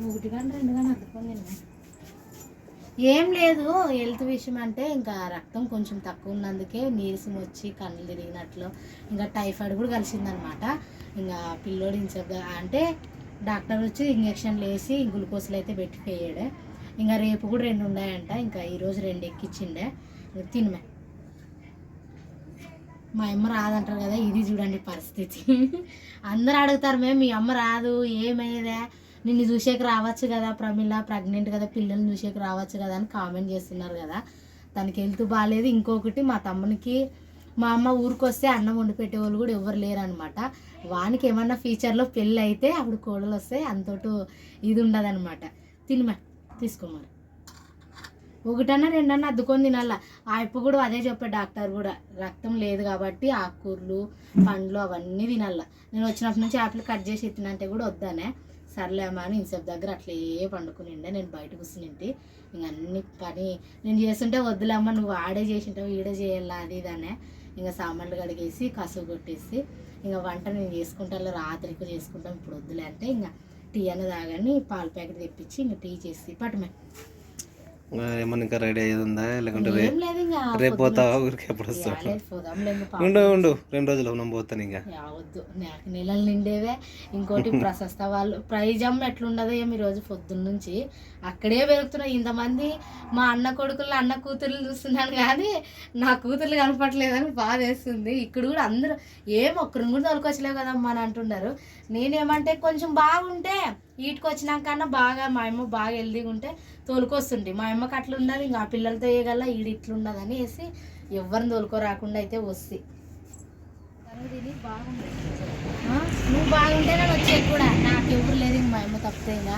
1 గంట 2 గంట అందుకొని ఏం లేదు. హెల్త్ విషయం అంటే ఇంకా రక్తం కొంచెం తక్కువ ఉన్నందుకే నీరసం వచ్చి కళ్ళు తిరిగినట్లు ఇంకా టైఫాయిడ్ కూడా కలిసిందనమాట. ఇంకా పిల్లోడు అంటే డాక్టర్ వచ్చి ఇంజక్షన్లు వేసి గ్లూకోజ్లు అయితే పెట్టిపోయాడు. ఇంకా రేపు కూడా 2 ఉన్నాయంట. ఇంకా ఈరోజు 2 ఎక్కించిండే. తినమే మా అమ్మ రాదంటారు కదా, ఇది చూడండి పరిస్థితి. అందరు అడుగుతారు మేము మీ అమ్మ రాదు ఏమైందా, నిన్ను చూసేకి రావచ్చు కదా, ప్రమిళ ప్రెగ్నెంట్ కదా, పిల్లల్ని చూసేకి రావచ్చు కదా అని కామెంట్ చేస్తున్నారు కదా. తనకి హెల్త్ బాగాలేదు. ఇంకొకటి మా తమ్మునికి మా అమ్మ ఊరికి వస్తే అన్నం వండి పెట్టేవాళ్ళు కూడా ఎవరు లేరనమాట. వానికి ఏమన్నా ఫ్యూచర్లో పెళ్ళి అయితే అప్పుడు కోడలు వస్తే అంతోటి ఇది ఉండదనమాట. తినమా తీసుకోమని 1 2 అద్దుకొని తినాల. ఆ ఇప్పు కూడా అదే చెప్పాడు డాక్టర్ కూడా, రక్తం లేదు కాబట్టి ఆకుకూరలు పండ్లు అవన్నీ తినాల. నేను వచ్చినప్పటి నుంచి యాపిల్ కట్ చేసి ఎత్తినంటే కూడా వద్దానే. సర్లేమ్మా అని ఇన్సేపు దగ్గర అట్లే పండుకునిండే. నేను బయట కూర్చునింటి. ఇంక అన్ని పని నేను చేస్తుంటే వద్దులేమ్మ నువ్వు ఆడే చేసింటావు ఈడే చేయాలా అది ఇదనే. ఇంకా సామాన్లు కడిగేసి కసువు కొట్టేసి ఇంకా వంట నేను చేసుకుంటాను, రాత్రికి చేసుకుంటాం, ఇప్పుడు వద్దులే అంటే ఇంకా టీ అన్న తాగని పాల ప్యాకెట్ తెప్పించి ఇంకా టీ చేసి పట్టమే. ఏమన్నా ఇంకా రెడీ అయ్యేది ఉందా లేకుంటే రేపు పోతావా ఊరికి? ఎప్పుడు వస్తావు? ఉండు 2 రోజులు మనం పోతాను. ఇంకా వద్దు నాకు నెలలు నిండేవే. ఇంకోటి ప్రశస్త వాళ్ళు ప్రైజమ్ ఎట్లుండదో ఏమి ఈరోజు పొద్దున్న నుంచి అక్కడే పెరుగుతున్నాయి. ఇంతమంది మా అన్న కొడుకులు అన్న కూతుర్లు చూస్తున్నాను కానీ నా కూతుర్లు కనపట్లేదని బాధ వేస్తుంది. ఇక్కడ కూడా అందరూ ఏం ఒక్కరిని కూడా తోలుకొచ్చలేవు కదమ్మా అని అంటున్నారు. నేనేమంటే కొంచెం బాగుంటే వీటికి వచ్చినాకన్నా బాగా మా అమ్మ బాగా హెల్దీగా ఉంటే తోలుకొస్తుంటే, మా అమ్మకి అట్లా ఉండదు. ఇంకా ఆ పిల్లలతో వేయగల ఈడు ఇట్లుండదు అని వేసి ఎవరిని తోలుకో రాకుండా అయితే వస్తే బాగుంది. నువ్వు బాగుంటే నేను వచ్చేది కూడా నాకు ఎవరు లేదు. మా అమ్మ తప్పితే ఇంకా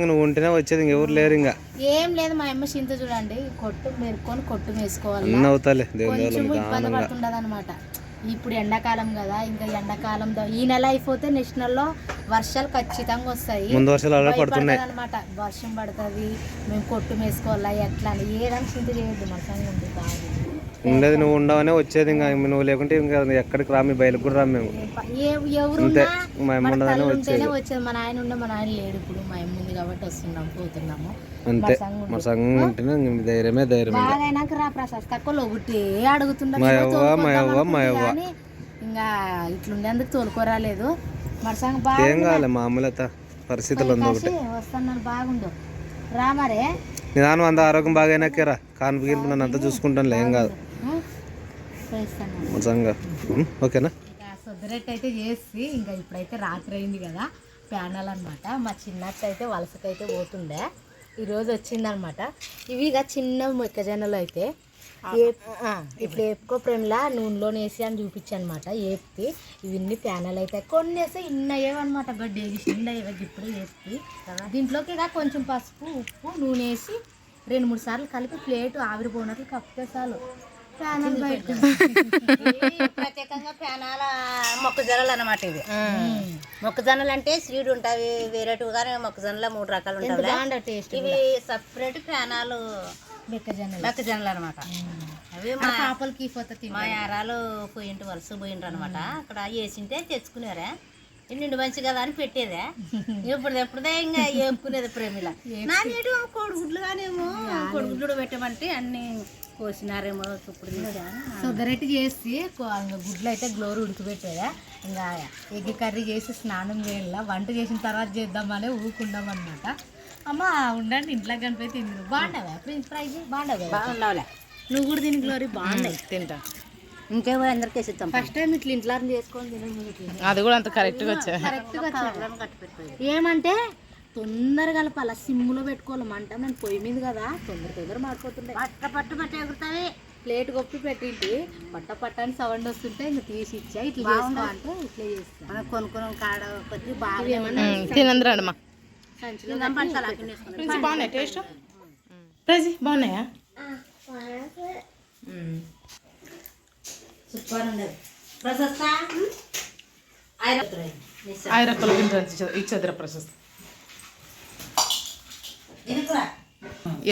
నువ్వు ఉంటేనే వచ్చేది, ఇంకెవరు లేరు. ఇంకా ఏం లేదు. మా అమ్మ చింత చూడండి కొట్టు మేరుకొని కొట్టు వేసుకోవాలి. కొంచెం ఇబ్బంది పడుతుండదు అనమాట. ఇప్పుడు ఎండాకాలం కదా, ఇంకా ఎండాకాలం ఈ నెల అయిపోతే నెక్స్ట్ నెలలో వర్షాలు ఖచ్చితంగా వస్తాయి. అనమాట వర్షం పడుతుంది, మేము కొట్టు వేసుకోవాలా ఎట్లా అని ఏదైనా చింత చేయొద్దు. మనసంగా ఉంది బాగా ఉండేది. నువ్వు ఉండవనే వచ్చేది. ఇంకా నువ్వు లేకుంటే ఇంకా ఎక్కడికి రా, మీ బయలుకు కూడా రా. మేము ఎవరుంటేనే వచ్చేది. మా నాయన ఉండే, మా నాయన లేడు ఇప్పుడు. మా అమ్మ ఉంది కాబట్టి వస్తున్నాము పోతున్నాము. అంతే మా సంఘం ఉంటేనే ధైర్యమే ధైర్యం. బాగైనాక రా ప్రశస్త తక్కువ ఒకటి అడుగుతున్నా ఇంకా ఇట్లుండేందుకు తోలుకోరాలేదు. మరసంగ బాగా ఏం కావాలి మామూలు పరిస్థితులు వస్తున్నారు. బాగుండు రా మరే. నిదానం అంత ఆరోగ్యం బాగైనాకే రా. కాన్పు నన్ను అంతా చూసుకుంటాను. ఏం కాదు ఓకేనా. సొద్దరెట్టు అయితే చేసి ఇంకా ఇప్పుడైతే రాత్రి అయింది కదా, ప్యానల్ అనమాట. మా చిన్నట్టు అయితే వలసకైతే పోతుండే, ఈరోజు వచ్చిందనమాట. ఇవి ఇక చిన్న మొక్కజొన్నలు అయితే ఇప్పుడు వేపుకో ప్రేమలా నూనెలో వేసి అని చూపించనమాట. వేపి ఇవన్నీ ప్యానల్ అయితే కొన్ని వేస్తే ఇన్ని అయ్యేవన్నమాట. గడ్డి వేసి నిండా అయ్యేవి ఇప్పుడు వేపి. దీంట్లోకి ఇక కొంచెం పసుపు ఉప్పు నూనె వేసి 2-3 సార్లు కలిపి ప్లేట్ ఆవిరిపోయినట్లు కప్పితే చాలు. ప్యానల్ బయట ప్రత్యేకంగా ప్యానాల మొక్కజొన్నలు అనమాట. ఇవి మొక్కజొన్నలు అంటే స్వీడ్ ఉంటాయి వేరేటుగానే. మొక్కజొన్నలో 3 రకాలు ఉంటాయి. ఇవి సపరేట్ ప్యానాలు మెక్కజొన్నలు అనమాట. అవి మా పాపలకి మా యారాలు పోయింటి వలస పోయిండ్రు అనమాట. అక్కడ వేసింటే తెచ్చుకునేరా, నిండు మంచి కదా అని పెట్టేదే. ఎప్పుడుదే ఇంకా వేపుకునేది ప్రేమిల. నా నీటి కోడిగుడ్లు కానేమో కోడిగుడ్లు పెట్టమంటే అన్ని కోసినారేమో. ఇప్పుడు సొద్దరెట్టి చేసి గుడ్లు అయితే గ్లోరు ఉడికిపెట్టేదా. ఇంకా ఎగ్ కర్రీ చేసి స్నానం చేయాల, వంట చేసిన తర్వాత చేద్దామని ఊరుకుందాం అనమాట. అమ్మ ఉండండి ఇంట్లో కనిపోయి తింది. బాగుండవా ఫ్రెంచ్ ఫ్రైస్? బాగుండవులే. నువ్వు కూడా దీని గ్లోరీ బాగున్నాయి. తింటా ఇంకేమో అందరికి వేసిస్తాం. ఫస్ట్ టైం ఇట్లా ఇంట్లో చేసుకొని తినండి. అది కూడా అంత కరెక్ట్గా ఏమంటే తొందరగా కలపాల, సిమ్లో పెట్టుకోవాలి మంట. నేను పొయ్యి మీద కదా తొందర మాడిపోతుండే. పట్టు ఎగురుతాయి. ప్లేట్ కొప్పి పెట్టింటి పట్ట అని సౌండ్ వస్తుంటే ఇంకా తీసి ఇచ్చా. ఇట్లా అంటే ఇట్లా చేస్తాను. మనం కొనుక్కున్నాం కాడ కొద్ది బాగా తినందరమ్మా. బాగున్నాయి టేస్ట్. ప్రైజ్ బాగున్నాయా? సూపర్ ఉండదు. ప్రశస్త 5 రకాల ఇచ్చేదిరా ప్రశస్త.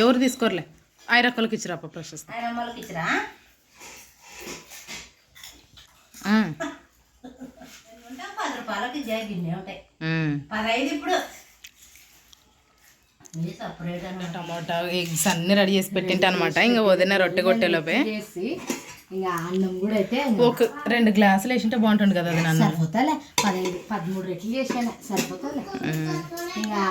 ఎవరు తీసుకోరలే 5 రకాలకి ఇచ్చిరా ప్రశస్త. 5 రకాలకి ఇచ్చిరా. రూపాయలకి గిన్నె ఉంటాయి 15 ఇప్పుడు ఇది సపరేట్ అన్నమాట. టమాటా ఎగ్స్ అన్ని రెడీ చేసి పెట్టింటా అనమాట. ఇంకా వదిన రొట్టె కొట్టేలోపే చేసి ఇంకా అన్నం కూడా అయితే ఒక 2 గ్లాసులు వేసింటే బాగుంటుంది కదా అది నాన్న. సరిపోతాలే 13 రెట్లు చేసాను సరిపోతాలే. ఇంకా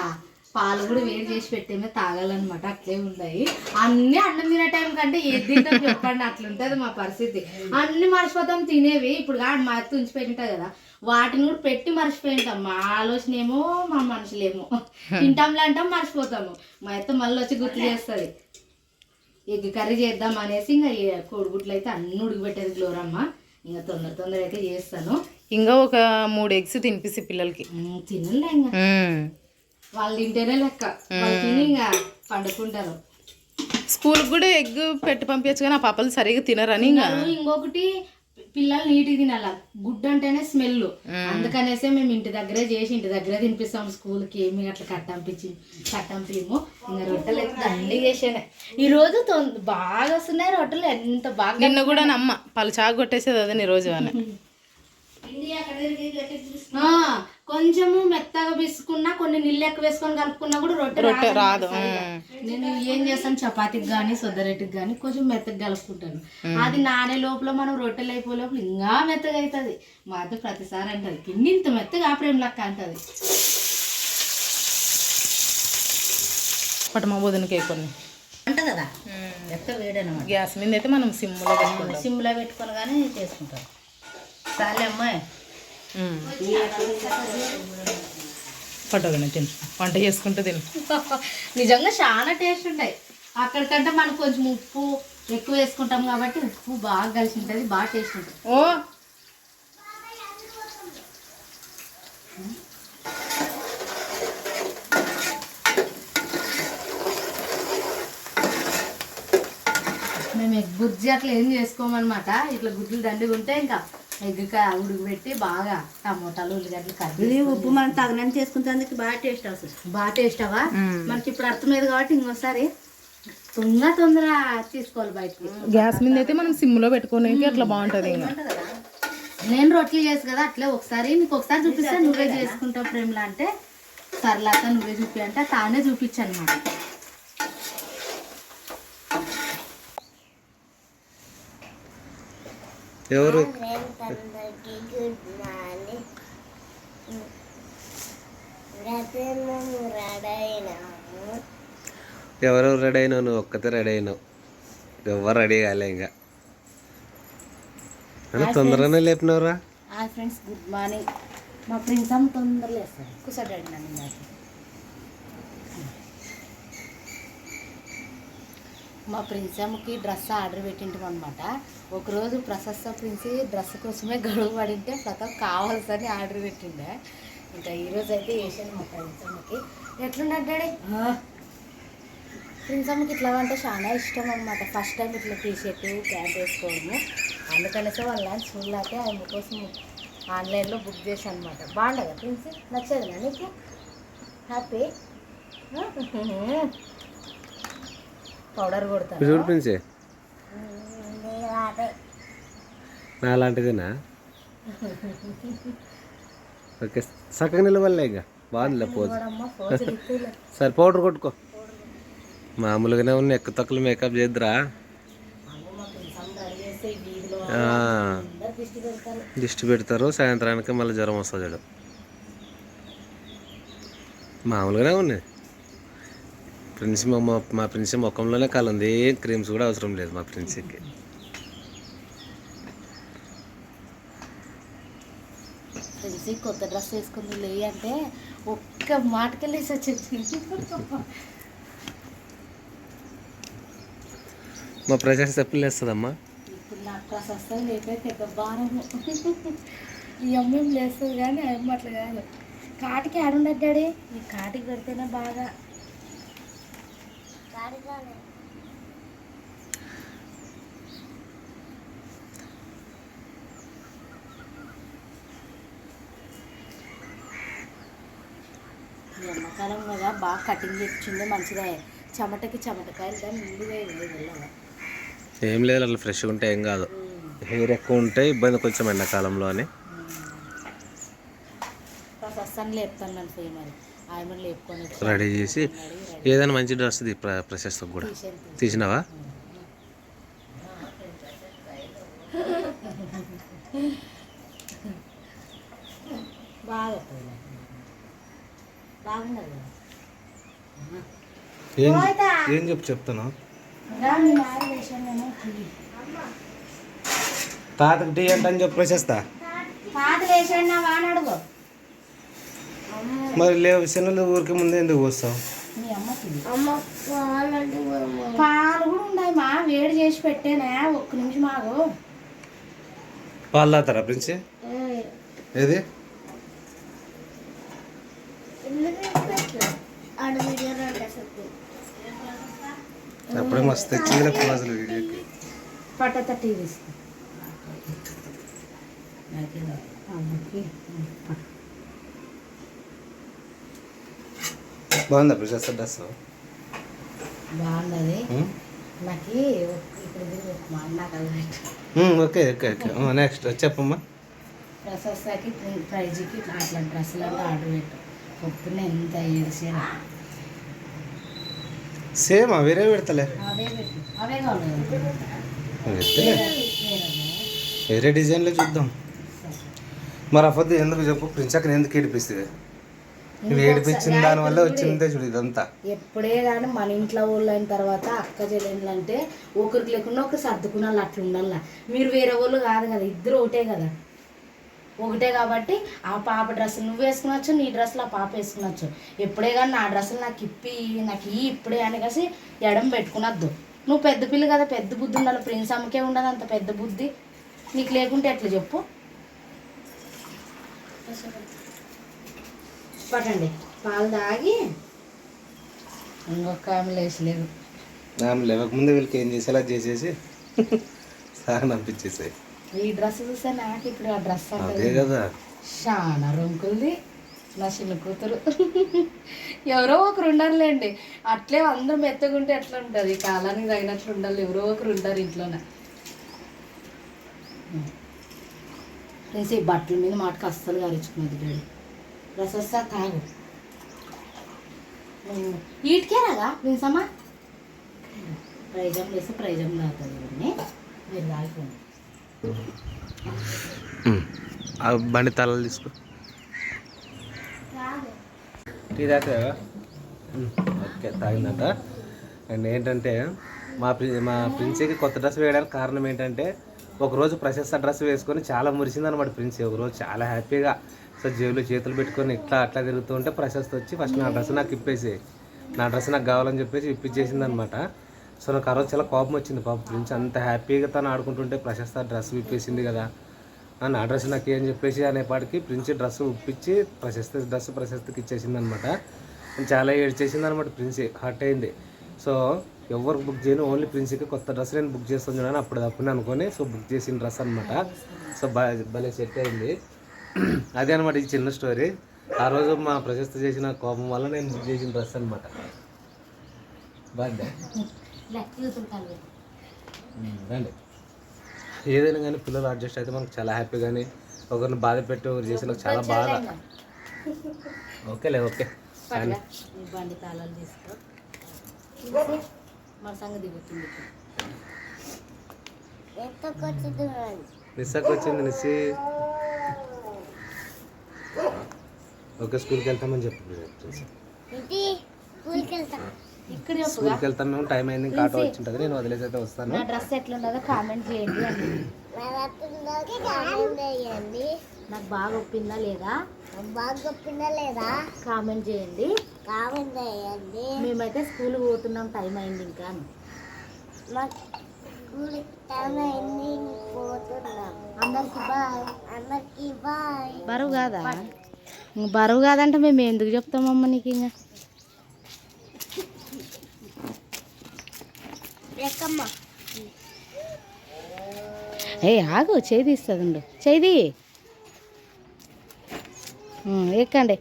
పాలు కూడా వేడి చేసి పెట్టేమే తాగాలన్నమాట. అట్లే ఉన్నాయి అన్ని. అన్నం తినే టైం కంటే ఏది తింటాం చెప్పండి, అట్లుంటది మా పరిస్థితి. అన్ని మర్చిపోతాం తినేవి. ఇప్పుడు కాదు మా అత్త ఉంచి పెట్టింటా కదా, వాటిని కూడా పెట్టి మర్చిపోయింటాం. మా ఆలోచన ఏమో మా మనుషులేమో తింటాంలే అంటాం, మర్చిపోతాము. మా అత్త మళ్ళీ వచ్చి గుర్తు చేస్తుంది. ఎగ్ కర్రీ చేద్దాం అనేసి ఇంకా కోడిగుడ్లు అయితే అన్ని ఉడికిపెట్టేది గ్లోరమ్మ. ఇంకా తొందర అయితే చేస్తాను. ఇంకా ఒక 3 ఎగ్స్ తినిపిసి పిల్లలకి. తినలే ఇంకా వాళ్ళు తింటేనే లెక్క. వాళ్ళు తిని ఇంకా పండుకుంటాను. స్కూల్కి కూడా ఎగ్ పెట్టి పంపించచ్చు కానీ ఆ పాపలు సరిగా తినరని. ఇంకా ఇంకొకటి పిల్లలు నీట్గా తినాల. గుడ్డు అంటేనే స్మెల్. అందుకనేసే మేము ఇంటి దగ్గరే చేసి ఇంటి దగ్గరే తినిపిస్తాం. స్కూల్కి ఏమి అట్లా కట్టంపిము. ఇంకా రొట్టెలు అయితే దండి చేసాను ఈ రోజు. బాగా వస్తున్నాయి రొట్టెలు, ఎంత బాగా. నిన్న కూడా నమ్మ పలు చాకు కొట్టేసేది అదే ఈ రోజు అని. కొంచెము మెత్తగా పిసుకున్నా, కొన్ని నీళ్ళు ఎక్కువ వేసుకొని కలుపుకున్నా కూడా రొట్టె రాదు. నేను ఏం చేస్తాను, చపాతీకి కానీ సొద్దరెట్టికి కానీ కొంచెం మెత్తగా కలుపుకుంటాను. అది నానే లోపల మనం రొట్టెలు అయిపోయే లోపల ఇంకా మెత్తగా అవుతుంది. మాతో ప్రతిసారి అంటది పిండి ఇంత మెత్తగా ఆపరేం లెక్క అంటది. పటమా బోధనకి కొన్ని అంట కదా ఎంత వేడనమాట. గ్యాస్ మీద అయితే మనం సిమ్లో పెట్టుకుంటాం. సిమ్లో పెట్టుకొని కానీ చేసుకుంటాం. చాలే అమ్మాయి పట్టుకొని తిను, వంట చేసుకుంటూ తిను. నిజంగా చాలా టేస్ట్ ఉంటాయి. అక్కడికంటే మనం కొంచెం ఉప్పు ఎక్కువ వేసుకుంటాం కాబట్టి ఉప్పు బాగా కలిసి ఉంటుంది, బాగా టేస్ట్ ఉంటుంది. ఓ మేము ఎగ్ బుర్జీ అట్లా ఏం చేసుకోమన్నమాట. ఇట్లా గుడ్లు దండిగా ఉంటే ఇంకా ఎగ్ ఉడికిపెట్టి బాగా టమోటాలు ఉల్లిగడ్డలు కర్రీ ఉప్పు మనం తగినంత చేసుకుంటే బాగా టేస్ట్ వస్తుంది. బాగా టేస్ట్ అవా మనకి ఇప్పుడు అర్థమయ్యేది కాబట్టి ఇంకోసారి తొందర తీసుకోవాలి బయటకి. గ్యాస్ మీద అయితే మనం సిమ్లో పెట్టుకోనికి అట్లా బాగుంటుంది. ఇంకా నేను రొట్టెలు చేసి కదా అట్లే ఒకసారి నీకు ఒకసారి చూపిస్తే నువ్వే చేసుకుంటావు ప్రేమలా అంటే, సర్లాక నువ్వే చూపి అంటే తానే చూపించాను అనమాట. ఎవరు ఎవరెవరు రెడీ అయినావు? నువ్వు ఒక్కతే రెడీ అయినావు, ఎవరు రెడీ కాలే. ఇంకా తొందరగానే లేపినవరా? Hi friends, good morning. మా ఫ్రెండ్స్ అమ్మ తొందరగా వేస్తారు. కూర్చోండి నన్ను. మా ప్రిన్స్ అమ్మకి డ్రెస్ ఆర్డర్ పెట్టింటాం అనమాట. ఒకరోజు ప్రశస్త ప్రిన్స్ డ్రెస్ కోసమే గడువు పడింటే ప్రతాప్ కావాల్సని ఆర్డర్ పెట్టిండే. ఇంకా ఈరోజు అయితే వేసాను మా ప్రిన్స్ అమ్మకి. ఎట్లున్నాడు డాడీ? ప్రిన్స్ అమ్మకి ఇట్లా అంటే చాలా ఇష్టం అనమాట. ఫస్ట్ టైం ఇట్లా టీషర్ట్ ప్యాంట్ వేసుకోవడము. అందుకనేసి వాళ్ళ స్కూల్లో అయితే ఆమె కోసం ఆన్లైన్లో బుక్ చేశాను అనమాట. బాగుండదా ప్రిన్స్? నచ్చదునా నీకు? హ్యాపీ? పౌడర్ కొడతాను చూడు ప్రిన్సే, నాలాంటిదేనా? ఓకే, చక్కగా నిలబడలే. ఇంకా బాగుందిలే పోజు. సరే పౌడర్ కొట్టుకో. మామూలుగానే ఉన్న ఎక్కువ తక్కువ మేకప్ చేద్దురా. దిష్టి పెడతారు, సాయంత్రానికి మళ్ళీ జ్వరం వస్తుంది. చూడు మామూలుగానే ఉన్నాయి. ప్రిన్స్ మా ప్రిన్స్ ముఖంలోనే కాలుంది, ఏం క్రీమ్స్ కూడా అవసరం లేదు మా ప్రిన్స్కి. ప్రిన్స్ కొత్త డ్రెస్ వేసుకుంది లే అంటే ఒక్క మాటకెళ్ళేసి వచ్చింది. మా ప్రజెంట్ చెప్పులు వేస్తుందమ్మా. ఇప్పుడు నాకు డ్రెస్ వస్తుంది లేకపోతే పెద్ద భారము. ఈ అమ్మేం లేస్తుంది కానీ అమ్మ అట్లా కాదు. కాటికి ఆడుండదు డాడీ, ఈ కాటికి పెడితేనే బాగా. ఎండాకాలం కదా బాగా కటింగ్ తెచ్చిండే మంచిగా. చెమటకాయలు కానీ నిండుగా వెళ్ళగా ఏం లేదు, అట్లా ఫ్రెష్గా ఉంటే ఏం కాదు. హెయిర్ ఎక్కువ ఉంటే ఇబ్బంది కొంచెం ఎండాకాలంలో అని. ప్రస్తుతానికి లేపుతాను నన్ను పోయి మరి ఆయన లేపుకొని రెడీ చేసి ఏదైనా మంచి డ్రెస్ ప్రశస్తం కూడా తీసినావా? బాగా బాగున్నది. ఏం చెప్తాను తాతకు టీ అంటే చెప్పి ప్రశస్తా అడుగు మరి లేవు చిన్నలు ఊరికి ముందే ఎందుకు పోస్తావు? పాలు కూడా ఉన్నాయి మా వేడి చేసి పెట్టేనా ఒక్క నిమిషం ఆగు. పాలు తాతారా ప్రిన్సి? ఏది అప్పుడే మస్తు తెచ్చింది అసలు వీడియోకి. పట్టత టీవీ బాగుందా ప్రశస్త డ్రెస్? బాగున్నది. నాకు ఇప్పుడు ఓకే ఓకే ఓకే నెక్స్ట్ చెప్పమ్మా. ప్రశస్తకి ప్రైజ్కి అట్లా డ్రెస్సులు అంటే ఆర్డర్ పెట్టు. పొద్దున్న ఎంత ఏడ్చేరా సేమ్ వేరే పెడతలే, అవే పెట్టు. అవే కావాలి వేరే డిజైన్లో చూద్దాం. మరి అఫద్దు ఎందుకు చెప్పు? ప్రిన్సక్కని ఎందుకు ఏడిపిస్తుంది? నువ్వు ఏడిపించిన దానివల్ల వచ్చిందే చూడు ఇదంతా. ఎప్పుడే కానీ మన ఇంట్లో వాళ్ళు అయిన తర్వాత అక్క చెల్లెళ్ళు అంటే ఒకరికి లేకుండా ఒకరు సర్దుకున్నాళ్ళు అట్లా ఉండాల. మీరు వేరే వాళ్ళు కాదు కదా, ఇద్దరు ఒకటే కదా, ఒకటే కాబట్టి ఆ పాప డ్రెస్ నువ్వు వేసుకునొచ్చు, నీ డ్రెస్సులు ఆ పాప వేసుకునొచ్చు. ఎప్పుడే కానీ నా డ్రెస్సులు నాకు నాకు ఇప్పుడే అని కలిసి ఎడం పెట్టుకునొద్దు. నువ్వు పెద్ద పిల్ల కదా, పెద్ద బుద్ధి ఉండాలి. ప్రిన్స్ అమ్మకే ఉండదు అంత పెద్ద బుద్ధి, నీకు లేకుంటే ఎట్లా చెప్పు? పట్టండి పాలు తాగి ఇంకొక ఆమె లేచలేదు. ఆమె లేవకముందే వీళ్ళకి ఏం చేసేలా చేసేసి సార్ పంపించేసాయి. ఈ డ్రెస్ చూస్తే నాకు ఇప్పుడు ఆ డ్రెస్ అదే కదా చాలా రంకులది. నా చిన్న కూతురు ఎవరో ఒకరు ఉండాలిలేండి. అట్లే అందరూ మెత్తగుంటే ఎట్లా ఉంటుంది? ఈ కాలానికి తగినట్లు ఉండాలి. ఎవరో ఒకరు ఉంటారు ఇంట్లోనే. ఈ బట్టల మీద మాటకు అస్సలు గారించుకున్నది డాడీ. డ్రెస్ వస్తా తాగు వీటికే రాగా మీసమ్మా. ప్రైజం వేస్తే ప్రైజం తాగుతుంది ఇవన్నీ. మీరు తాగిపోండి. బండి తలలు తీసుకో. టీ తాగా ఓకే తాగిందట. అండ్ ఏంటంటే మా ప్రిన్సీకి కొత్త డ్రెస్ వేయడానికి కారణం ఏంటంటే ఒకరోజు ప్రశస్త డ్రెస్ వేసుకొని చాలా మురిసిందనమాట ప్రిన్సీ. ఒకరోజు చాలా హ్యాపీగా సో జేబులో చేతులు పెట్టుకొని ఇట్లా అట్లా తిరుగుతూ ఉంటే ప్రశస్త వచ్చి ఫస్ట్ నా డ్రెస్ నాకు ఇప్పేసి, నా డ్రెస్ నాకు కావాలని చెప్పేసి ఇప్పించేసింది అనమాట. సో నాకు ఆ రోజు చాలా కోపం వచ్చింది. పాప ప్రిన్స్ అంత హ్యాపీగా తను ఆడుకుంటుంటే ప్రశస్త డ్రెస్ విప్పేసింది కదా, నా డ్రెస్ నాకు ఏం చెప్పేసి అనేపాటికి ప్రిన్స్ డ్రెస్ ఉప్పించి ప్రశస్తికి ఇచ్చేసింది అనమాట. చాలా ఏడ్చేసింది అనమాట. ప్రిన్సీ హర్ట్ అయింది. సో ఎవరు బుక్ చేయను, ఓన్లీ ప్రిన్సీకి కొత్త డ్రెస్ నేను బుక్ చేస్తాను చూడని అప్పుడు అనుకొని సో బుక్ చేసిన డ్రెస్ అనమాట. సో భలే సెట్ అయింది. అదే అనమాట ఈ చిన్న స్టోరీ. ఆ రోజు మా ప్రశస్తి చేసిన కోపం వల్ల నేను బుక్ చేసిన డ్రెస్ అనమాట. బాగా రండి. ఏదైనా కానీ పిల్లలు అడ్జస్ట్ అయితే మనకు చాలా హ్యాపీ, కానీ ఒకరిని బాధ పెట్టి ఒకరు చేసిన చాలా బాధ. ఓకేలే ఓకే బండి తాళాలు తీసుకో. మన సంగతి దిగుతుంది. నిస్సాకి వచ్చింది నిస్సి. ఓకే స్కూల్కి వెళ్తామని చెప్పి ఇక్కడ స్కూల్కి వెళ్తాం మేము. టైం అయింది, ఇంకా ఆటో వచ్చి ఉంటుంది. నేను వదిలేసి అయితే వస్తాను. నా డ్రెస్ ఎట్లున్నదో కామెంట్ చేయండి. నాకు బాగా ఒప్పిందా లేదా కామెంట్ చేయండి. మేమైతే స్కూల్ పోతున్నాం, టైం అయింది ఇంకా. అందరికి బాయ్. బరువు కాదంటే మేము ఎందుకు చెప్తామమ్మ నీకు? ఇంకా ఏ ఆగు, చేయి తీస్తుంది. చేయి ఎక్కండి.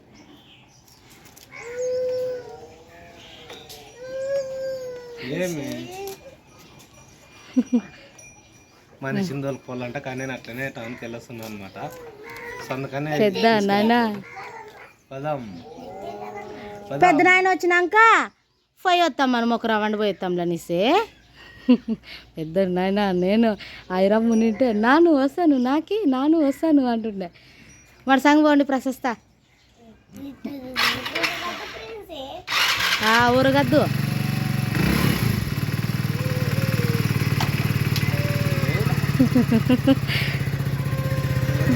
మనిషిని తోలుకోవాలంట, కానీ నేను అట్లనే టౌన్కి వెళ్ళొస్తున్నాను అనమాట. సో అందుకనే పెద్ద నాన్న పదం పెద్ద నాయన వచ్చినాక పోయి వస్తాం మనం ఒక రౌండ్ పోయి వస్తాంలే నిసే. పెద్ద నాయన నేను ఐరమ్మ నింటే నాను వస్తాను నాను వస్తాను అంటుండే. మన సంగ పోండి ప్రశస్త ఊరగద్దు.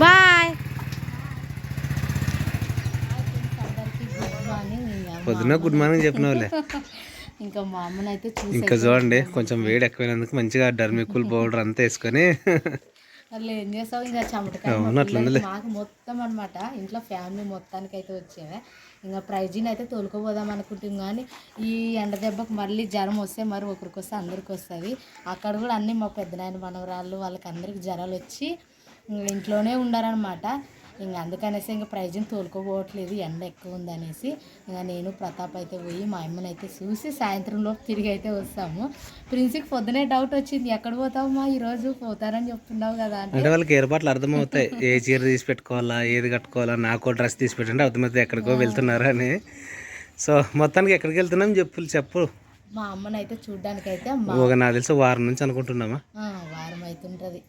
బాయ్. పొద్దున గుడ్ మార్నింగ్ చెప్పిన వాళ్ళే. ఇంకా మా అమ్మనైతే ఇంకా చూడండి కొంచెం వేడి ఎక్కువైనందుకు మంచిగా డర్మికూల్ పౌడర్ అంతా వేసుకొని అట్లా ఏం చేస్తావు ఇంకా చెమటకాయ మాకు మొత్తం అనమాట ఇంట్లో ఫ్యామిలీ మొత్తానికి అయితే వచ్చేవే. ఇంకా ప్రైజీని అయితే తోలుకోపోదాం అనుకుంటాం కానీ ఈ ఎండ దెబ్బకు మళ్ళీ జ్వరం వస్తే మరి ఒకరికి వస్తే అందరికి వస్తుంది. అక్కడ కూడా అన్నీ మా పెద్దనాయన మనవరాళ్ళు వాళ్ళకి అందరికి జ్వరాలు వచ్చి ఇంట్లోనే ఉండారనమాట. ఇంకా అందుకనేసి ఇంకా ప్రైజ్ని తోలుకోపోవట్లేదు ఎండ ఎక్కువ ఉందనేసి. ఇంకా నేను ప్రతాప్ అయితే పోయి మా అమ్మని అయితే చూసి సాయంత్రంలో తిరిగి అయితే వస్తాము. ప్రిన్స్కి పొద్దునే డౌట్ వచ్చింది, ఎక్కడ పోతావమ్మా ఈరోజు పోతారని చెప్తున్నావు కదా అంటే వాళ్ళకి ఏర్పాట్లు అర్థమవుతాయి. ఏ చీర తీసి పెట్టుకోవాలా ఏది కట్టుకోవాలా నాకు డ్రెస్ తీసి పెట్టండి అర్థమవుతాయి ఎక్కడికో వెళ్తున్నారు అని. సో మొత్తానికి ఎక్కడికి వెళ్తున్నాం చెప్పు. మా అమ్మని అయితే చూడ్డానికి అయితే ఒక నాకు తెలిసి వారం నుంచి అనుకుంటున్నామా, వారం అవుతుంటుంది.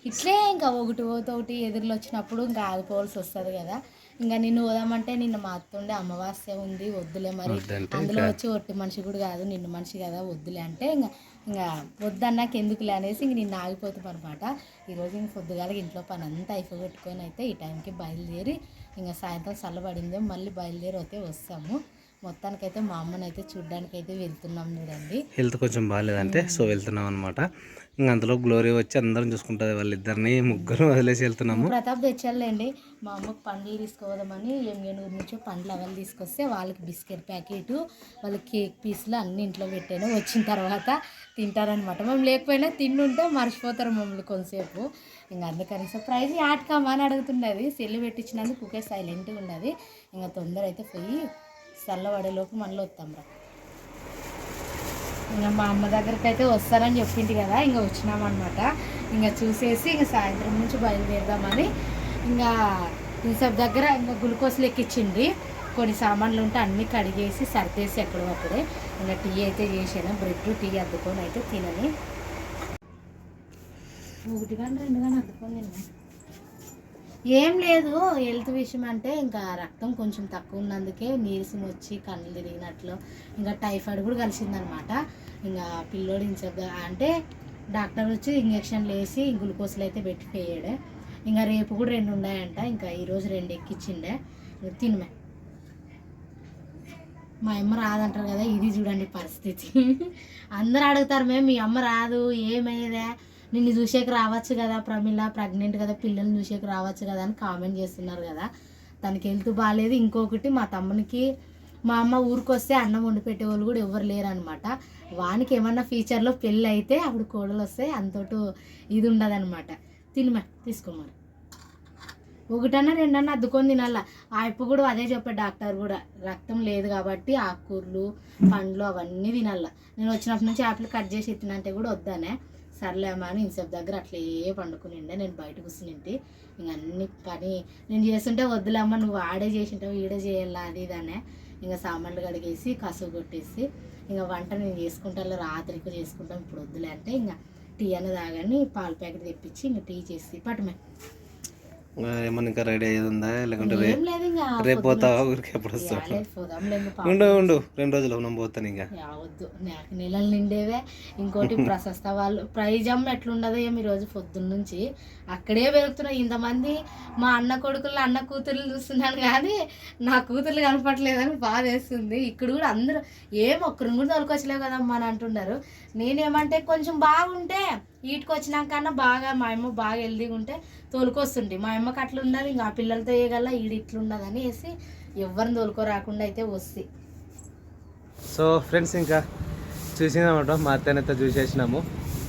ఇట్లే ఇంకా ఒకటి ఎదురులో వచ్చినప్పుడు ఇంకా ఆగిపోవాల్సి వస్తుంది కదా. ఇంకా నిన్ను పోదామంటే నిన్న మా అత్తుండే అమావాస్య ఉంది వద్దులే మరి, అందులో వచ్చి ఒట్టి మనిషి కూడా కాదు నిన్ను మనిషి కదా వద్దులే అంటే ఇంకా వద్దన్నాక ఎందుకులే అనేసి ఇంక నిన్ను ఆగిపోతాం అనమాట. ఈరోజు ఇంక పొద్దుగాలకి ఇంట్లో పని అంతా అయిపోగొట్టుకొని అయితే ఈ టైంకి బయలుదేరి ఇంకా సాయంత్రం చల్లబడిందే మళ్ళీ బయలుదేరి అయితే వస్తాము. మొత్తానికైతే మా అమ్మని అయితే చూడ్డానికి అయితే వెళ్తున్నాం చూడండి. హెల్త్ కొంచెం బాగాలేదంటే సో వెళ్తున్నాం అనమాట. ఇంకా అందులో గ్లోరీ వచ్చి అందరం చూసుకుంటుంది, వాళ్ళిద్దరిని ముగ్గురు వదిలేసి వెళ్తున్నాము. ప్రతాప్ తెచ్చారులేండి మా అమ్మకు పండ్లు తీసుకోదామని ఎంగేనూరు నుంచి పండ్లు అవన్నీ తీసుకొస్తే వాళ్ళకి బిస్కెట్ ప్యాకెట్ వాళ్ళకి కేక్ పీసులు అన్ని ఇంట్లో పెట్టాను. వచ్చిన తర్వాత తింటారనమాట. మేము లేకపోయినా తింటుంటే మర్చిపోతారు మమ్మల్ని కొంతసేపు. ఇంకా అందుకని సో ప్రైజ్ ఆటకమ్మా అని అడుగుతున్నది. సెల్లు పెట్టించినందుకు కుకే సైలెంట్గా ఉన్నది. ఇంకా తొందర అయితే పోయి చల్లబడేలోపు మళ్ళీ వస్తాం రా. ఇంకా మా అమ్మ దగ్గరికి అయితే వస్తారని చెప్పింది కదా, ఇంకా వచ్చినామన్నమాట. ఇంకా చూసేసి ఇంకా సాయంత్రం నుంచి బయలుదేరదామని ఇంకా ఇన్సబ్ దగ్గర ఇంకా గ్లూకోజ్లు ఎక్కించింది. కొన్ని సామాన్లు ఉంటే అన్నీ కడిగేసి సర్దేసి ఎక్కడప్పుడే ఇంకా టీ అయితే చేసాను. బ్రెడ్ టీ అద్దుకొని అయితే తినని 1 గంట 2 గంటలు అద్దుకొని తిన్నాను. ఏం లేదు హెల్త్ విషయం అంటే ఇంకా రక్తం కొంచెం తక్కువ ఉన్నందుకే నీరసం వచ్చి కళ్ళు తిరిగినట్లు ఇంకా టైఫాయిడ్ కూడా కలిసిందనమాట. ఇంకా పిల్లోడు అంటే డాక్టర్ వచ్చి ఇంజక్షన్లు వేసి గ్లూకోజ్లు అయితే పెట్టిపోయాడు. ఇంకా రేపు కూడా 2 ఉన్నాయంట. ఇంకా ఈరోజు 2 ఎక్కించిండే. తినమే మా అమ్మ రాదంటారు కదా, ఇది చూడండి పరిస్థితి. అందరు అడుగుతారు మేము మీ అమ్మ రాదు ఏమైందా నిన్ను చూసేకి రావచ్చు కదా ప్రమిళ ప్రెగ్నెంట్ కదా పిల్లల్ని చూసేకి రావచ్చు కదా అని కామెంట్ చేస్తున్నారు కదా. తనకి హెల్త్ బాగాలేదు. ఇంకొకటి మా తమ్మునికి మా అమ్మ ఊరికి వస్తే అన్నం వండి పెట్టేవాళ్ళు కూడా ఎవరు లేరు అనమాట. వానికి ఏమన్నా ఫ్యూచర్లో పెళ్ళి అయితే అప్పుడు కోడలు వస్తే అంతోటి ఇది ఉండదన్నమాట. తినమా తీసుకోమని 1 అన్నా 2 అన్నా అద్దుకొని తినాల. ఆ ఇప్పుడు కూడా అదే చెప్పాడు డాక్టర్ కూడా, రక్తం లేదు కాబట్టి ఆకుకూరలు పండ్లు అవన్నీ తినాల. నేను వచ్చినప్పటి నుంచి యాపిల్ కట్ చేసి ఎత్తినంటే కూడా వద్దానే. సర్లేమ్మా అని ఇన్సెప్ దగ్గర అట్లే పండుకునిండే. నేను బయట కూర్చునింటి. ఇంక అన్ని పని నేను చేస్తుంటే వద్దులేమ్మ నువ్వు ఆడే చేసింటావు ఈడే చేయాలా అది ఇదనే. ఇంకా సామాన్లు కడిగేసి కసువు కొట్టేసి ఇంకా వంట నేను చేసుకుంటాను రాత్రికి చేసుకుంటాం ఇప్పుడు వద్దులే అంటే ఇంకా టీ అన్న తాగని పాల ప్యాకెట్ తెప్పించి ఇంకా టీ చేసి పట్టమే. ఏమన్నా ఇంకా రెడీ అయ్యేది ఉందా లేకుంటే ఏం లేదు ఇంకా రేపు పోతావా ఊరికి ఎప్పుడు వస్తావు? ఉండు 2 రోజులు మనం పోతాను. ఇంకా వద్దు నాకు నెలలు నిండేవే. ఇంకోటి ప్రశస్త వాళ్ళు ప్రైజమ్ ఎట్లుండదో ఏమి ఈరోజు పొద్దున్న నుంచి అక్కడే పెరుగుతున్నాయి. ఇంతమంది మా అన్న కొడుకులు అన్న కూతుర్లు చూస్తున్నాను కానీ నా కూతుర్లు కనపట్లేదని బాధ వేస్తుంది. ఇక్కడ కూడా అందరూ ఏం ఒక్కరిని కూడా తోలుకొచ్చలేవు కదమ్మా అని అంటున్నారు. నేనేమంటే కొంచెం బాగుంటే వీటికి వచ్చినాకన్నా బాగా మా అమ్మ బాగా హెల్దీగా ఉంటే తోలుకొస్తుంటే మా అమ్మకి అట్లా ఉండదు. ఇంకా ఆ పిల్లలతో వేయగల ఈడు ఇట్లుండదు అని వేసి ఎవరిని తోలుకో రాకుండా అయితే వస్తాయి. సో ఫ్రెండ్స్ ఇంకా చూసినామట మా అత్తనైతే చూసేసినాము.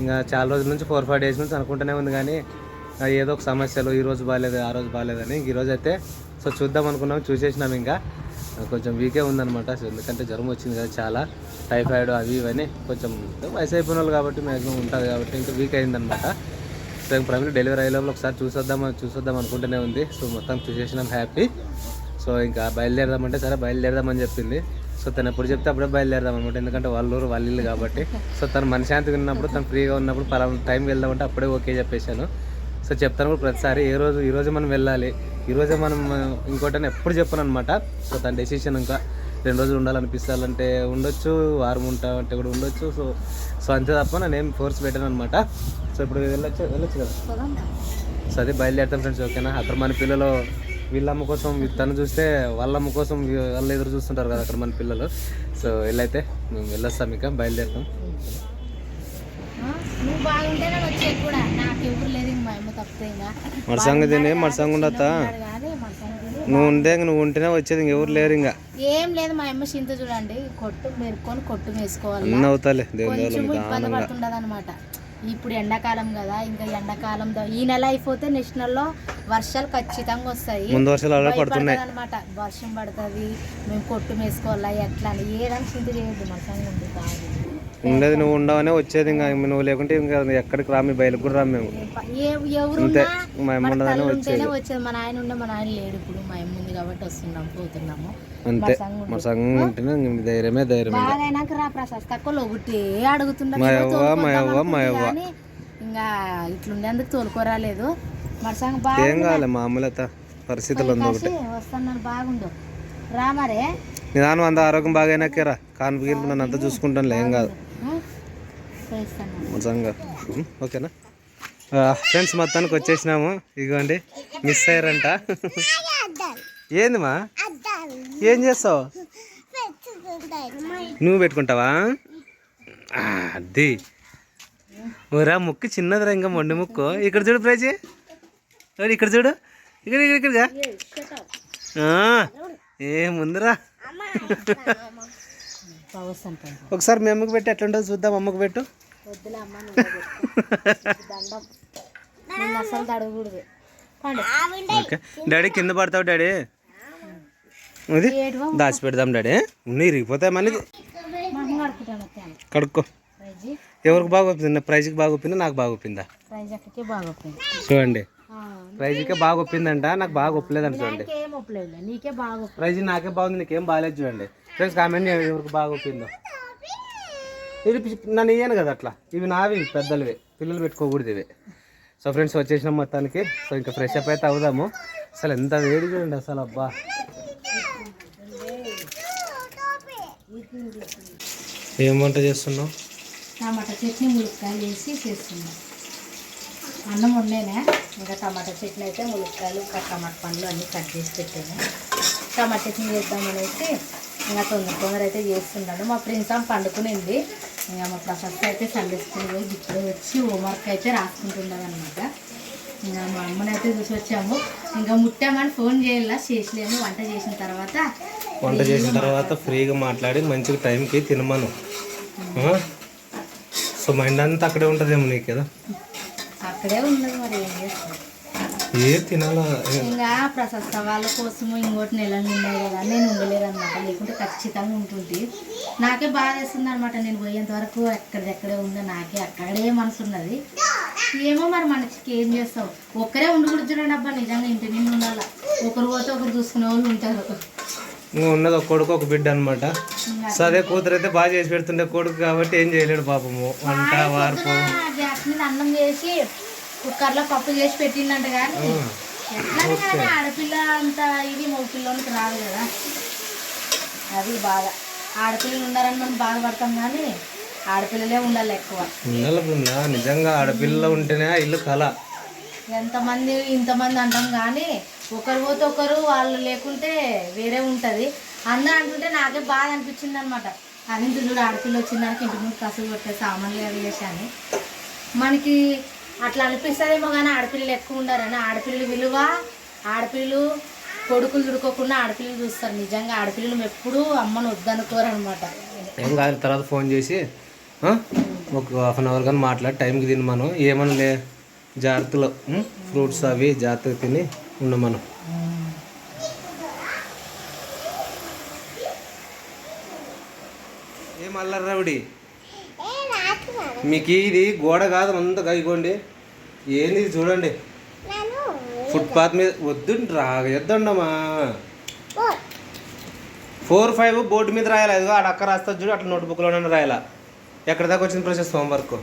ఇంకా చాలా రోజుల నుంచి 4-5 డేస్ నుంచి అనుకుంటూనే ఉంది కానీ ఏదో ఒక సమస్యలు ఈ రోజు బాగాలేదు ఆ రోజు బాగాలేదని ఈరోజు అయితే సో చూద్దాం అనుకున్నాము. చూసేసినాము. ఇంకా కొంచెం వీకే ఉందన్నమాట. సో ఎందుకంటే జ్వరం వచ్చింది కదా చాలా టైఫాయిడ్ అవి ఇవన్నీ కొంచెం వయసు అయిపోయిన వాళ్ళు కాబట్టి మ్యాక్సిమం ఉంటుంది కాబట్టి ఇంకా వీక్ అయిందనమాట. సో ప్రమిళ డెలివరీ అయ్యే లోపల ఒకసారి చూసొద్దాం అనుకుంటూనే ఉంది. సో మొత్తం చూసేసినాం హ్యాపీ. సో ఇంకా బయలుదేరదామంటే సరే బయలుదేరదామని చెప్పింది. సో తను ఎప్పుడు చెప్తే అప్పుడే బయలుదేరదాం అనమాట, ఎందుకంటే వాళ్ళ ఊరు వాళ్ళ ఇల్లు కాబట్టి. సో తను మనశాంతిగా ఉన్నప్పుడు, తను ఫ్రీగా ఉన్నప్పుడు పలానా టైంకి వెళ్దామంటే అప్పుడే ఓకే చెప్పేశాను. సో చెప్తాను కూడా ప్రతిసారి ఈరోజు మనం వెళ్ళాలి, ఈరోజే మనం ఇంకోటని ఎప్పుడు చెప్పాను అనమాట. సో తన డెసిషన్ ఇంకా 2 రోజులు ఉండాలనిపిస్తానంటే ఉండొచ్చు, వారం ఉంటా అంటే కూడా ఉండొచ్చు. సో అంతే తప్ప నేనేం ఫోర్స్ పెట్టాను అనమాట. సో ఇప్పుడు వెళ్ళొచ్చు కదా. సో అది బయలుదేరుతాం ఫ్రెండ్స్, ఓకేనా. అక్కడ మన పిల్లలు వీళ్ళమ్మ కోసం తను చూస్తే వాళ్ళమ్మ కోసం వాళ్ళు ఎదురు చూస్తుంటారు కదా అక్కడ మన పిల్లలు. సో వెళ్ళైతే మేము వెళ్ళొస్తాం, ఇంకా బయలుదేరుతాం. నువ్వు బాగుంటేనే వచ్చేది కూడా, నాకు ఎవరు లేదు ఇంక మా అమ్మ తప్పితే ఇంకా మరసంగా తిని మరసంగా ఉండతా, కానీ మా సంగతి నువ్వు ఉంటేనే వచ్చేది, ఇంకెవరు లేరు ఇంకా. ఏం లేదు. మా అమ్మ చింత చూడండి, కొట్టు మెరుక్కొని కొట్టు వేసుకోవాలి, అన్నీ అవుతాలే కొంచెం ఇబ్బంది పడుతుండదు అనమాట. ఇప్పుడు ఎండాకాలం కదా, ఇంకా ఎండాకాలం ఈ నెల అయిపోతే నెక్స్ట్ నెలలో వర్షాలు ఖచ్చితంగా వస్తాయి. ముందు వర్షాలు అలా పడుతున్నాయి అనమాట, వర్షం పడుతుంది, మేము కొట్టు వేసుకోవాలా ఎట్లా అని ఏదైనా చింత చేయొద్దు. మా సంగతి ఉంది కాదు ఉండేది, నువ్వు ఉండవనే వచ్చేది, ఇంకా నువ్వు లేకుంటే ఇంకా ఎక్కడికి రామి బయలుకు కూడా రాము మేము. అంతే, మా అమ్మ ఉండదనే వచ్చేది. మా నాయన ఉండే, మా నాయన లేడు ఇప్పుడు, మా అమ్మ ఉంది కాబట్టి వస్తున్నాము పోతున్నాము. అంతే, మా సంఘం ఉంటేనే ధైర్యం. బాగైనాక రా ప్రసాద్ తక్కువ ఒకటి అడుగుతున్నా, మా యవ్వ ఇంకా ఇట్లుండేందుకు తోలుకోరాలేదు. మరి సంగ బాగా ఏం కావాలి, మామూలు పరిస్థితులు ఉంది ఒకటి. వస్తున్నాను బాగుండు రా మరే. నిదానం అంత ఆరోగ్యం బాగైనాకేరా, కాన్పు నన్ను అంతా చూసుకుంటాను, ఏం కాదు. నిజంగా ఓకేనా ఫ్రెండ్స్, మొత్తానికి వచ్చేసినాము. ఇదిగోండి మిస్ అయ్యారంట. ఏందిమా ఏం చేస్తావు, నువ్వు పెట్టుకుంటావా? అది ఊరా ముక్కు చిన్నదిరా, ఇంకా మొండి ముక్కు. ఇక్కడ చూడు ప్రైజ్, ఇక్కడ చూడు, ఇక్కడగా ఏముందిరా. ఒకసారి మీ అమ్మకి పెట్టి ఎట్లుంటుందో చూద్దాం. అమ్మకి పెట్టు. ఓకే డాడీ, కింద పడతావు డాడీ, అది దాచి పెడదాం డాడీ. ఇరిగిపోతాయి మనకి. కడుక్కో. ఎవరికి బాగా ఒప్పింది? ప్రైజ్కి బాగా ఒప్పిందా, నాకు బాగా ఒప్పిందా? చూడండి, ప్రైజ్కే బాగా ఒప్పిందంట, నాకు బాగా ఒప్పలేదంట. చూడండి, ప్రైజ్ నాకే బాగుంది, నీకేం బాగాలేదు. చూడండి ఫ్రెండ్స్, కామెంట్ ఎవరికి బాగా ఒప్పిందో. ఇది నన్ను ఇయ్యాను కదా అట్లా, ఇవి నావి పెద్దలవి, పిల్లలు పెట్టుకోకూడదు ఇవి. సో ఫ్రెండ్స్ వచ్చేసినాం మొత్తానికి. సో ఇంకా ఫ్రెష్ అప్ అయితే అవుదాము. అసలు ఎంత వేడి చూడండి అసలు, అబ్బా. ఏం వంట చేస్తున్నావు? టమాటా చట్నీ ములక్కాయలు వేసి చేస్తున్నాం. అన్నం వండేనా, ఇంకా టమాటా చట్నీ అయితే ములక్కాయలు ఇంకా టమాటా పండ్లు అన్నీ కట్ చేసి పెట్టాను. టమాటా చట్నీ చేద్దామనేసి ఇంకా తొందర అయితే చేస్తున్నాడు. మా ఫ్రెండ్స్ పండుకునింది, ఇంకా మా ప్రశస్త అయితే సండే స్కూల్ పోయి ఇప్పుడు వచ్చి హోంవర్క్ అయితే రాసుకుంటున్నది అనమాట. ఇంకా మా అమ్మని అయితే చూసి వచ్చాము. ఇంకా ముట్టామని ఫోన్ చేయాల, చేసలేము. వంట చేసిన తర్వాత ఫ్రీగా మాట్లాడి మంచిగా టైంకి తినమను. సో మైండ్ అంతా అక్కడే ఉంటుందేమో నీకు కదా. అక్కడే ఉన్నది, మరి ఏం చేస్తాం. ఏ తినాలా ఇంకా ప్రశస్త వాళ్ళ కోసము ఇంకోటి నెలలు ఉన్నాయి కదా, నేను ఉండలేదు అనమాట. లేకుంటే ఖచ్చితంగా ఉంటుంది. నాకే బాధ వేస్తుంది అనమాట, నేను పోయేంత వరకు ఎక్కడెక్కడే ఉందో నాకే అక్కడే మనసు ఉన్నది. ఏమో మరి మనకి ఏం చేస్తావు, ఒక్కరే ఉండకూడదు చూడండి అబ్బా. నిజంగా ఇంటి నిండు ఉండాలా, ఒకరు పోతే ఒకరు చూసుకునే వాళ్ళు ఉంటారు. ఉన్నది ఒక కొడుకు ఒక బిడ్డ అనమాట. సో అదే కూతురు అయితే బాగా చేసి పెడుతుండే కొడుకు కాబట్టి ఏం చేయలేడు పాపము. వంట వార్పు గ్యాస్ మీద అన్నం చేసి కుక్కర్లో పప్పు చేసి పెట్టిందంట. కానీ ఎట్లా కానీ ఆడపిల్ల అంత ఇది మగ పిల్లలకి రాదు కదా, అది బాగా. ఆడపిల్లలు ఉన్నారని మనం బాధపడతాం, కానీ ఆడపిల్లలే ఉండాలి ఎక్కువ. ఉండాలి బృందా, నిజంగా ఆడపిల్ల ఉంటేనే ఇల్లు కళ. ఇంతమంది అంటాం, కానీ ఒకరు పోతే ఒకరు, వాళ్ళు లేకుంటే వేరే ఉంటుంది. అందరూ అంటుంటే నాకే బాధ అనిపించింది అనమాట. అది చూడు, ఆడపిల్ల వచ్చిందానికి ఇంటి ముందు కసులు కొట్టే సామాన్లు అవి చేశాను. మనకి అట్లా అనిపిస్తుందేమో, కానీ ఆడపిల్లలు ఎక్కువ ఉండారని. ఆడపిల్లలు విలువ, ఆడపిల్లలు కొడుకులు చుడుకోకుండా ఆడపిల్లలు చూస్తారు. నిజంగా ఆడపిల్లలు ఎప్పుడూ అమ్మను వద్దనుకోరు అనమాట. ఏం కాదు, తర్వాత ఫోన్ చేసి ఒక హాఫ్ అన్ అవర్ కానీ మాట్లాడి టైంకి తిని మనం ఏమన్నా జాగ్రత్తలో ఫ్రూట్స్ అవి జాగ్రత్తగా తిని ఉండ మనం. ఏం అల్లర్రావుడి మీకు ఇది గోడ కాదు, అంతా ఇగోండి. ఏంది చూడండి, ఫుట్పాత్ మీద వద్దు రాగేద్దండమ్మా. 4, 5 బోర్డు మీద రాయాలి. అదిగో ఆడ అక్క రాస్తా చూడు, అట్లా నోట్బుక్లోనే రాయాలా. ఎక్కడి దాకా వచ్చింది ప్రాసెస్ హోంవర్క్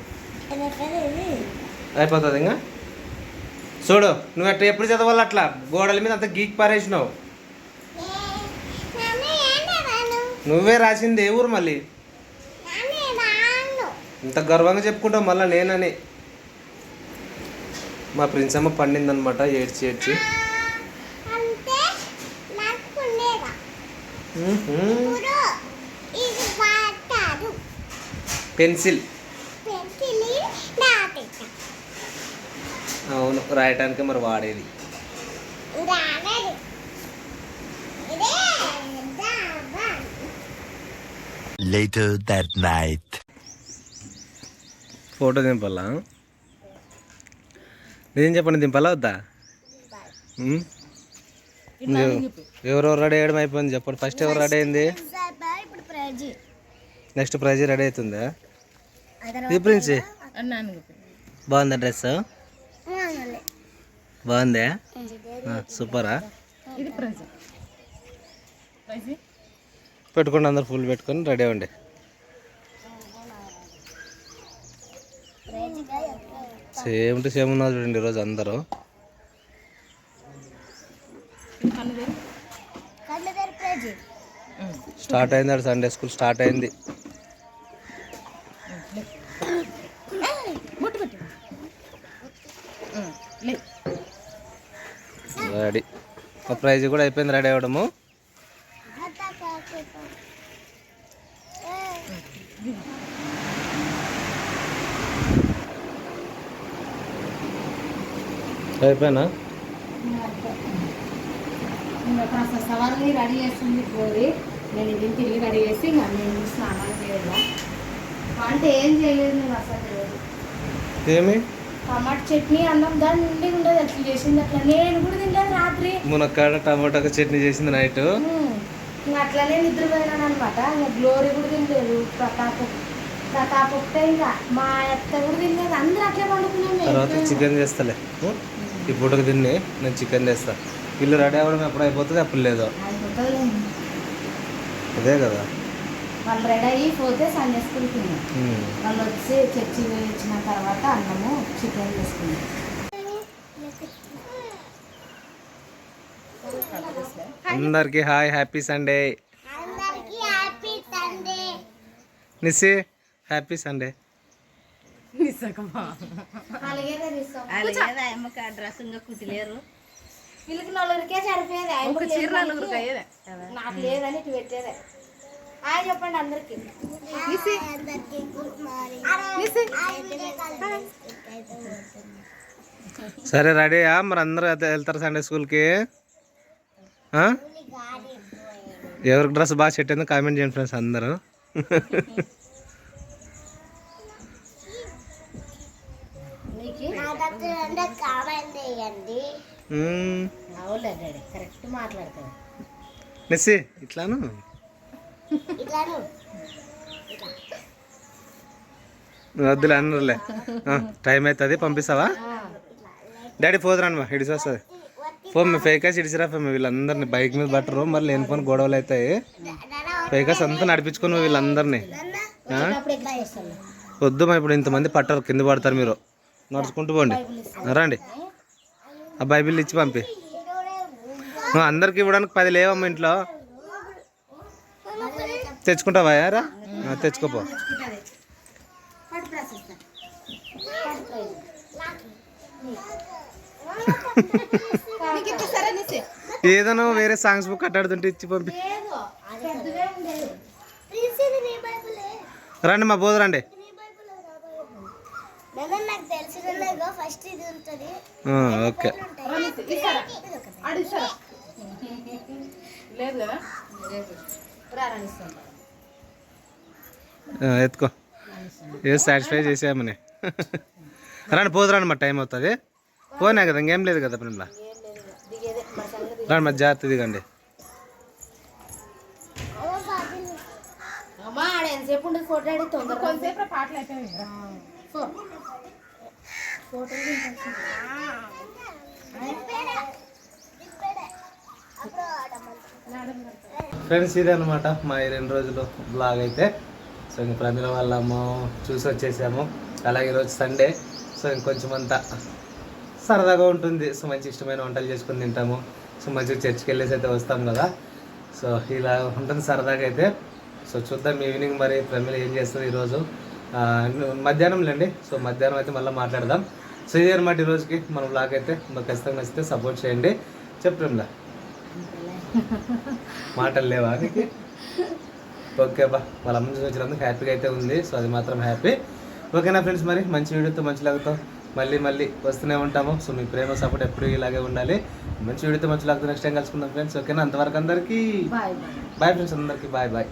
అయిపోతుంది ఇంకా. చూడు నువ్వు అట్లా ఎప్పుడు చదవాలి, అట్లా గోడల మీద అంత గీక్ పారేసినావు. నువ్వే రాసింది ఏ ఊరు మళ్ళీ? ఇంత గర్వంగా చెప్పుకుంటావు మళ్ళీ నేనని. మా ప్రిన్స్ అమ్మ పండిందనమాట, ఏడ్చి ఏడ్చి. పెన్సిల్ అవును, రాయటానికి మరి వాడేది. Later that night. ఫోటో దింపాలా? నిజం చెప్పండి, దింపాలా వద్దా? ఎవరెవరు రెడీ అయ్యడం అయిపోయింది చెప్పండి. ఫస్ట్ ఎవరు రెడీ అయింది? నెక్స్ట్ ప్రైజ్ రెడీ అవుతుందా? ఈ ప్రిన్స్ బాగుందా డ్రెస్? బాగుందా? సూపరా? పెట్టుకోండి, అందరు ఫుల్ పెట్టుకొని రెడీ అవ్వండి. సేమ్ టు సేమ్ ఉన్నారు చూడండి ఈరోజు అందరూ. స్టార్ట్ అయింది, అక్కడ సండే స్కూల్ స్టార్ట్ అయింది. రెడీ, ఒక ప్రైజ్ కూడా అయిపోయింది రెడీ అవ్వడము. అయిపోయినా సవాల్ని రెడీ చేస్తుంది పోయి, నేను ఇది తిరిగి రెడీ చేసి ఇంకా నేను స్నానాలు చేయాలా. అంటే ఏం చేయలేదు నేను అసలు. ఏమి టమాటా చట్నీ అన్నం దాని నుండి ఉండదు, అట్లా చేసింది. అట్లా నేను కూడా తినలేదు రాత్రి. మునక్కాడ టమాటా చట్నీ చేసింది నైట్. ఇంకా అట్లనే నిద్రపోయినాను అనమాట. ఇంకా గ్లోరీ కూడా తినలేదు, ప్రతాప్ ఒకటే, ఇంకా మా అత్త కూడా తినలేదు. అందరూ అట్లే పండుకున్నాను. తర్వాత చికెన్ చేస్తలే, ఈ పూటకు తిని నేను చికెన్ చేస్తా. ఇల్లు రెడీ అవ్వడం ఎప్పుడు అయిపోతుంది, అప్పుడు లేదు. అదే కదా, వాళ్ళు రెడీ అయ్యి పోతే సండే స్కూల్కి వాళ్ళు వచ్చి చర్చి వచ్చిన తర్వాత అన్నము చికెన్ చేసుకున్నాం. అందరికి hi, happy Sunday. Nissi happy Sunday. Dress ఇంకా కుట్టిలేరు. వీళ్ళకి నలుగురికే సరిపోయేది, నాకు లేదని ఇటు పెట్టేదే. హాయ్ చెప్పండి అందరికి. సరే రెడీయా మరి? అందరూ వెళ్తారు సండే స్కూల్కి? ఎవరికి డ్రెస్ బాగా సెట్ అయిందో కామెంట్ చేయండి ఫ్రెండ్స్ అందరూ. కరెక్ట్ మాట్లాడతాడు నెస్సి. ఇట్లాను వద్దులే అన్నర్లే, టైం అవుతుంది పంపిస్తావా? డాడీ పోదురానమ్మా, ఇడిచి వస్తుంది. పోమ్మ ఫేకాస్ ఇడిచిరా పోమ్మ. వీళ్ళందరినీ బైక్ మీద పట్టరు, మరి లేనిపోని గొడవలు అవుతాయి. ఫేకాస్ అంతా నడిపించుకొని వీళ్ళందరినీ. వద్దు మా, ఇప్పుడు ఇంతమంది పట్టరు, కింద పడతారు. మీరు నడుచుకుంటూ పోండి, రండి. ఆ బైబిల్ ఇచ్చి పంపి. అందరికి ఇవ్వడానికి 10 లేవమ్మ ఇంట్లో. తెచ్చుకుంటావా యారా? తెచ్చుకోపో. ఏదైనా వేరే సాంగ్స్ బుక్ కట్టాడుతుంటే ఇచ్చి పంపి. రండి మా బోధ రండి. ఓకే ఎత్తుకో, ఏ సాటిస్ఫై చేసామని. రండి పోదురాండి, మా టైం అవుతుంది. పోనా కదా, ఇంకేం లేదు కదా ప్రేమలా. రండి మరి జాగ్రత్త దిగండి. ఎంతసేపు ఉండదు ఫోటో అడిగి తొందరగా పాటలు అయిపోయాయి. ఫోటో ఫ్రెండ్స్ ఇదే అనమాట మా ఈ 2 రోజులు బ్లాగ్ అయితే. సో ఇంక ప్రమిళ వాళ్ళము చూసి వచ్చేసాము. అలాగే ఈరోజు సండే. సో ఇంకొంచెం అంతా సరదాగా ఉంటుంది. సో మంచి ఇష్టమైన వంటలు చేసుకుని తింటాము. సో మంచిగా చర్చికి వెళ్ళేసి అయితే వస్తాం కదా. సో ఇలా ఉంటుంది సరదాగా అయితే. సో చూద్దాం ఈవినింగ్ మరి ప్రమిళ ఏం చేస్తుంది ఈరోజు. మధ్యాహ్నంలేండి. సో మధ్యాహ్నం అయితే మళ్ళీ మాట్లాడదాం. సో ఇదే అనమాట ఈరోజుకి మన బ్లాగ్ అయితే. మాకు ఖచ్చితంగా నచ్చితే సపోర్ట్ చేయండి. చెప్పండి మాటలు లేవా నీకు? ఓకే బా, వాళ్ళ అమ్మని చూసి వచ్చినందుకు హ్యాపీగా అయితే ఉంది. సో అది మాత్రం హ్యాపీ. ఓకేనా ఫ్రెండ్స్, మరి మంచి వీడియోతో మంచి లాగుతో మళ్ళీ వస్తూనే ఉంటాము. సో మీ ప్రేమ సపోర్ట్ ఎప్పుడు ఇలాగే ఉండాలి. మంచి వీడియోతో మంచి లాగుతో నెక్స్ట్ టైం కలుసుకుందాం ఫ్రెండ్స్. ఓకేనా, అంతవరకు అందరికీ బాయ్ ఫ్రెండ్స్, అందరికీ బాయ్.